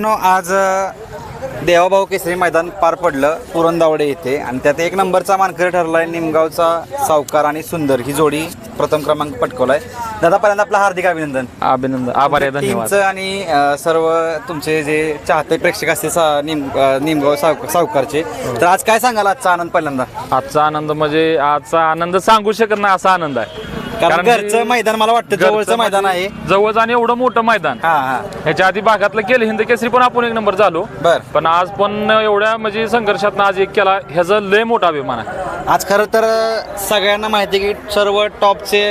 आज देवाभाऊ केसरी मैदान पार पडलं पुरंदावडे येथे आणि त्यात एक नंबरचा मानकरी ठरलाय निमगावचा सावकार आणि सुंदर ही जोडी प्रथम क्रमांक पटकवलाय. दादा पहिल्यांदा आपलं हार्दिक अभिनंदन. आभार आहे, धन्यवाद. टीमचं आणि सर्व तुमचे जे चाहते प्रेक्षक असते निमगाव सावकारचे, तर आज काय सांगाल आजचा आनंद? पहिल्यांदा आजचा आनंद म्हणजे आजचा आनंद सांगू शकत नाही असा आनंद आहे. कारण घरचं मैदान मला वाटतं जवळचं मैदान आहे. जवळच आणि एवढं मोठं मैदान. ह्याच्या आधी भागातलं केलं हिंद केसरी पण आपण एक नंबर झालो. पण आज पण एवढ्या म्हणजे संघर्षात आज एक केला, ह्याचा लय मोठा अभिमान आहे. आज खरं तर सगळ्यांना माहिती आहे की सर्व टॉपचे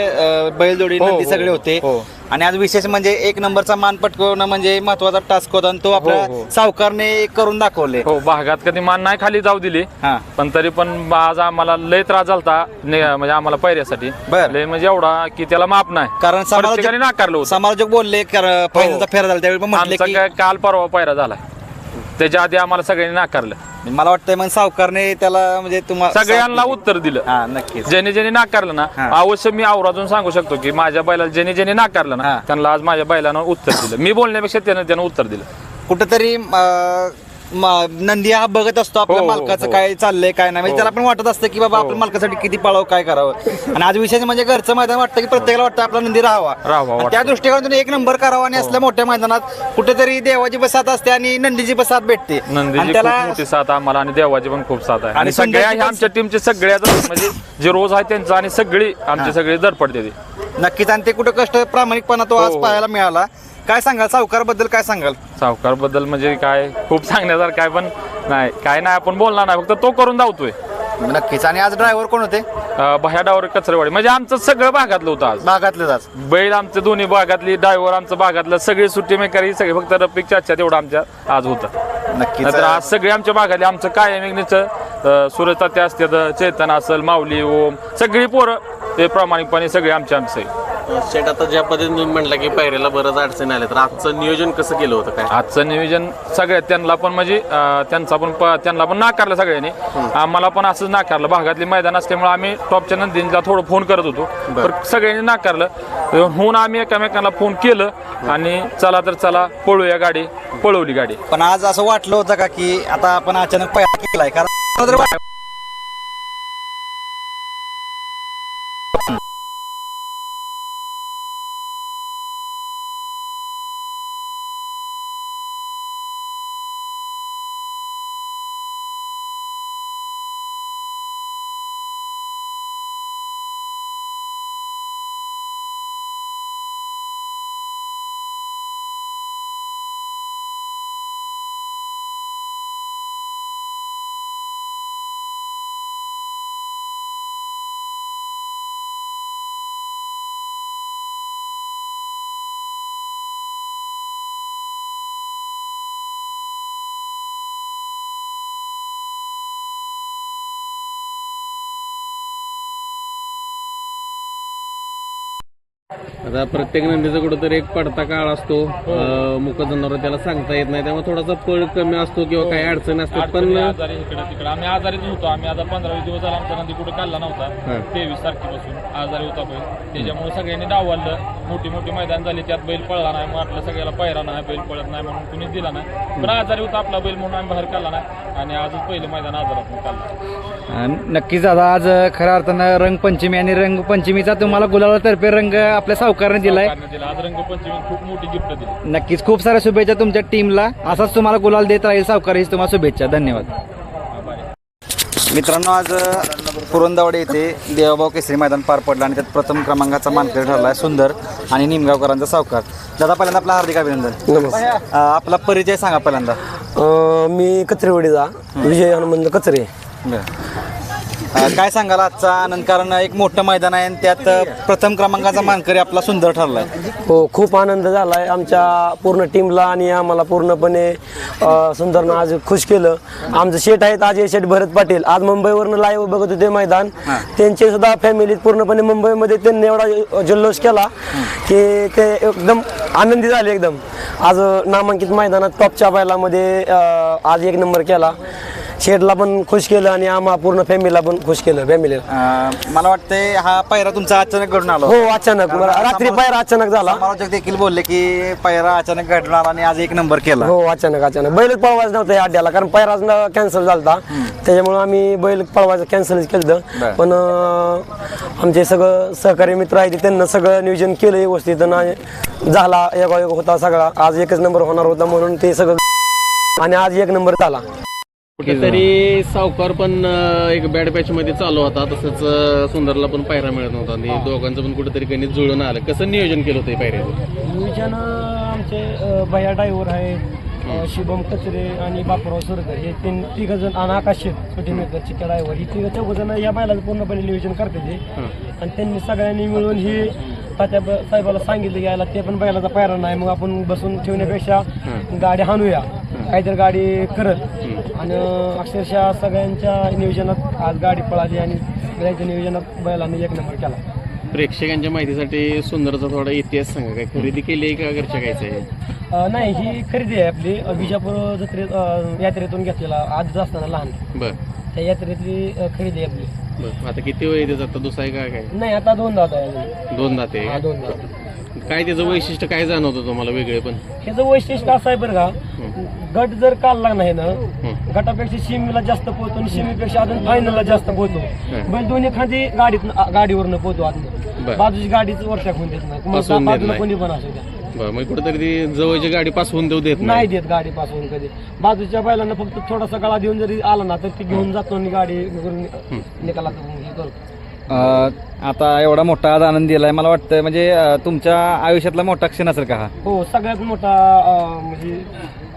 बैलजोडी सगळे होते आणि आज विशेष म्हणजे एक नंबरचा मान पटकवणं म्हणजे महत्वाचा टास्क होता आणि तो आपल्या सावकारने करून दाखवले. हो, भागात कधी मान नाही खाली जाऊ दिली, पण तरी पण आज आम्हाला लय त्रास झालता म्हणजे आम्हाला पायऱ्यासाठी लय म्हणजे एवढा की त्याला माप नाही. कारण नाकारलं समालोचक बोलले पहिल्यांदा फेरा झाला त्यावेळी पण म्हटलं काल परवा पायरा झाला, त्याच्या आधी आम्हाला सगळ्यांनी नाकारलं. मला वाटतंय मग सावकारने त्याला म्हणजे तुम्हाला सगळ्यांना उत्तर दिलं. नक्की ज्याने ज्याने नाकारलं ना, अवश्य मी आवर्जून सांगू शकतो की माझ्या बैलाला ज्याने ज्याने नाकारलं ना त्यांना आज माझ्या बैलानं उत्तर दिलं. मी बोलण्यापेक्षा त्यानं उत्तर दिलं. कुठेतरी नंदी हा बघत असतो आपल्या मालकाचं काय चाललंय काय नाही, त्याला पण वाटत असतं की बाबा आपल्या मालकासाठी किती पळावं काय करावं. आणि आज विशेष म्हणजे घरचं मैदान वाटतं की प्रत्येकाला वाटतं आपला नंदी राहावा, त्या दृष्टिकोनातून एक नंबर करावा आणि असल्या मोठ्या मैदानात कुठेतरी देवाची बसात असते आणि नंदीची बसात भेटते. नंदीची खूप मोठी साथ आम्हाला आणि देवाची पण खूप साथ आहे. आणि सगळ्या आमच्या टीमचे सगळ्याच म्हणजे जे रोज आहे त्यांचं आणि सगळी आमची सगळी धडपडते ते. नक्कीच. आणि ते कुठं कष्ट प्रामाणिकपणा तो आज पाहायला मिळाला. काय सांगाल सावकार बद्दल? काय सांगाल सावकार बद्दल? म्हणजे काय खूप सांगण्यासारखं काय पण नाही, काय नाही आपण बोलणार नाही, फक्त तो करून धावतोय. नक्कीच. आणि आज ड्रायव्हर कोण होते? भया डावर कचरेवाडी, म्हणजे आमचं सगळं भागातलं होतं आज. भागातलं आज बैल आमचं दोन्ही भागातली, ड्रायव्हर आमचं भागातलं, सगळी सुट्टी मेकरी सगळे, फक्त रफिक चाचा तेवढं आमच्या आज होतं. नक्कीच. तर आज सगळे आमच्या भागातले, आमचं काय मेघनीचं सूरज तात्या असतात, चेतन असेल, माऊली, ओम, सगळी पोरं ते प्रामाणिकपणे सगळे आमचे. शेट, आता ज्या पद्धतीने तुम्ही म्हटलं की पायऱ्याला बरंच अडचणी आल्या, तर आजचं नियोजन कसं केलं होतं? काय आजचं नियोजन सगळ्यात त्यांना पण म्हणजे त्यांना पण नाकारलं सगळ्यांनी, आम्हाला पण असंच नाकारलं. भागातली मैदान असल्यामुळे आम्ही टॉपच्या नंदींना थोडं फोन करत होतो, तर सगळ्यांनी नाकारलं. म्हणून आम्ही एकमेकांना फोन केलं आणि चला तर चला पळूया गाडी, पळवली गाडी. पण आज असं वाटलं होतं का की आता आपण अचानक पायरा केलाय? कारण आता प्रत्येक नंदीचा कुठंतरी एक पडता काळ असतो, मुक जनावर त्याला सांगता येत नाही, त्यामुळे थोडासा पळ कमी असतो किंवा काही अडचणी असतात. पण आम्ही आजारीच होतो. आम्ही आता 15-20 दिवस झाला आमचा नंदी कुठे काढला नव्हता. 23 तारखेपासून आजारी होता बैल, त्याच्यामुळे सगळ्यांनी डावललं. मोठी मोठी मैदान झाली, त्यात बैल पळला नाही. मग आपल्या सगळ्याला पायरा नाही, बैल पळत नाही म्हणून कुणीच दिला नाही. पण आजारी होता आपला बैल म्हणून आम्ही बाहेर काढला नाही आणि आजच पहिलं मैदान आजारात काढलं. नक्कीच. दादा आज खऱ्या अर्थानं रंगपंचमी आणि रंगपंचमीचा तुम्हाला गुलाबातर्फे रंग आपल्या सावकारने दिलाय. आज रंगपंचमी खूप मोठी गिफ्ट दिली. नक्कीच. खूप साऱ्या शुभेच्छा तुमच्या टीमला. असाच तुम्हाला गुलाल देत राहील सावकार, हीच तुम्हाला शुभेच्छा. धन्यवाद. मित्रांनो, आज पुरंदावडे येथे देवाभाऊ केसरी मैदान पार पडलं आणि त्यात प्रथम क्रमांकाचा मानकरी ठरला सुंदर आणि निमगावकरांचा सावकार. दादा पहिल्यांदा आपला हार्दिक अभिनंदन. नमस्कार. आपला परिचय सांगा पहिल्यांदा. मी कचरेवाडीचा विजय हनुमंत कचरे. काय सांगाल आजचा आनंद? कारण एक मोठं मैदान आहे आणि त्यात प्रथम क्रमांकाचा मानकरी आपला सुंदर ठरलाय. हो, खूप आनंद झालाय आमच्या पूर्ण टीमला आणि आम्हाला पूर्णपणे सुंदरनं आज खुश केलं. आमचं शेट आहेत अजय शेट भरत पाटील, आज मुंबईवरनं लाईव्ह बघत होते मैदान. त्यांचे सुद्धा फॅमिलीत पूर्णपणे मुंबईमध्ये त्यांनी एवढा जल्लोष केला की ते एकदम आनंदी झाले एकदम. आज नामांकित मैदानात टॉपच्या बैलामध्ये आज एक नंबर केला. शेठला पण खुश केलं आणि आम्हा पूर्ण फॅमिलीला पण खुश केलं फॅमिलीला. मला वाटतंय हा पायरा तुमचा अचानक घडून आलो. हो अचानक रात्री पायरा अचानक झाला. समालोचक देखील बोलले की पायरा अचानक घडून आला आणि आज एक नंबर केला. हो अचानक बैलच पळवायचं नव्हतं या अड्ड्याला, कारण पायराच कॅन्सल झाला त्याच्यामुळे आम्ही बैल पळवायचं कॅन्सलच केलं. पण आमचे सगळं सहकारी मित्र आहेत त्यांना सगळं नियोजन केलं व्यवस्थित आणि झाला योगायोग होता सगळा. आज एकच नंबर होणार होता म्हणून ते सगळं आणि आज एक नंबर झाला. कुठेतरी सावकार पण एक बॅड पॅच मध्ये चालू होता, तसंच सुंदरला पण पायरा मिळत नव्हता आणि दोघांचं पण कुठेतरी गणित जुळून आलं. कसं नियोजन केलं होतं पायऱ्याचं? नियोजन आमचे भैया ड्रायव्हर आहे, शुभम कचरे आणि बापूराव सुरकर हे तिघ जण आणि आकाश छोटे मेकर चिक्या ड्रायव्हर ही तिघ चौघ जण या बैलाचं पूर्णपणे नियोजन करते ते. आणि त्यांनी सगळ्यांनी मिळून ही तात्या साहेबाला सांगितलं यायला, ते पण बैलाचा पायरा नाही, मग आपण बसून ठेवण्यापेक्षा गाडी हाणूया काहीतरी गाडी करत. आणि अक्षरशः सगळ्यांच्या नियोजनात आज गाडी पळाली आणि सगळ्यांच्या नियोजनात बैलाने एक नंबर केला. प्रेक्षकांच्या माहितीसाठी सुंदरचा थोडा इतिहास सांगा. काय खरेदी केली आहे का घरच्या गायचं आहे? नाही ही खरेदी आहे आपली विजापूर जत्रेत यात्रेतून घेतलेला आज असताना लहान बर त्या यात्रेतली खरेदी आहे आपली. बर आता किती वय त्याचं? आता दुसरा आहे काय? नाही आता दोन दात आहे. दोन दाते. दोन दात. काय त्याचं वैशिष्ट्य काय जाणवतं तुम्हाला वेगळे? पण ह्याचं वैशिष्ट्य असं आहे बरं का, गट जर काढला नाही ना गटापेक्षा शिमीला जास्त पोहतो आणि शिमीपेक्षा अजून फायनलला जास्त पोहतो. बैल दोन्ही खांदी गाडीवरनं पोहतो आत, बाजूची गाडीच वर टाकून देत नाही, बाजूला कोणी पण असू द्या. मग कुठेतरी ती जवळची गाडी पास होऊन देऊ देत नाही देत गाडी पासून कधी. बाजूच्या बैलांना फक्त थोडासा गळा देऊन जरी आला ना तर ती घेऊन जातो आणि गाडी निकालात हे करतो. आता एवढा मोठा आज आनंद दिलाय, मला वाटतं म्हणजे तुमच्या आयुष्यातला मोठा क्षण असेल का हा? हो सगळ्यात मोठा म्हणजे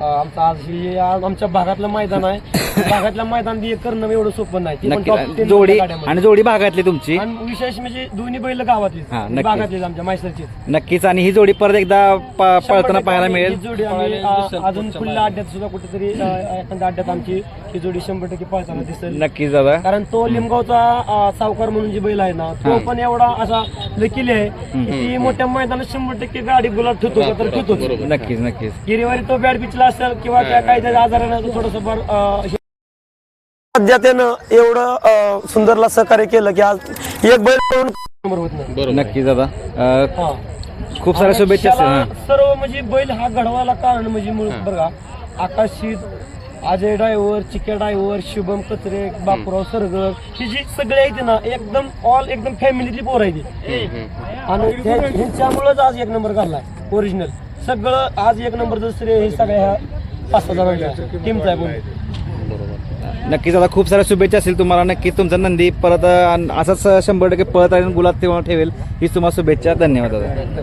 आमचा आज ही आमच्या भागातलं मैदान आहे. भागातल्या मैदान करणं एवढं सोपं नाही. नक्की जोडी आणि जोडी भागातली तुमची आणि विशेष म्हणजे दोन्ही बैल गावातली भागातली आमच्या मैसरची. नक्कीच. आणि ही जोडी परत एकदा पळताना पाहायला मिळेल. ही जोडी आम्ही अजून पुढल्या अड्ड्यात सुद्धा कुठेतरी एखाद्या अड्ड्यात आमची ही जोडी 100% पळताना दिसेल. नक्कीच दादा. कारण तो लिमगावचा सावकार म्हणून जी बैल आहे ना तो पण एवढा असा लकीली आहे की मोठ्या मैदानात 100% गाडी गुलाब ठेवतो तर ठेवतो. नक्कीच नक्कीच. गिरीवारी तो बॅट पिचला असेल किंवा काही आजारानं थोडस सध्या त्यानं एवढं सुंदरला सहकार्य केलं की आज एक बैल होत नाही. नक्कीच दादा. खूप साऱ्या शुभेच्छा सर्व म्हणजे बैल हा घडवायला कारण म्हणजे बरं का आकाशित अजय ड्रायव्हर, चिक्या ड्रायव्हर, शुभम कचरे, बापूराव सरगर ही जी सगळे आहेत ना एकदम ऑल एकदम फॅमिलीतली पोर आहे ती. आणि ह्यांच्यामुळेच आज एक नंबर काढलाय ओरिजिनल. सगळं आज एक नंबर श्रेय हे सगळ्या 5-6 टीमचा आहे. नक्कीच दादा. खूप साऱ्या शुभेच्छा असतील तुम्हाला. नक्कीच तुमचा नंदी परत असाच 100% पळत आणि गुलाब ठेवेल हीच तुम्हाला शुभेच्छा. धन्यवाद दादा.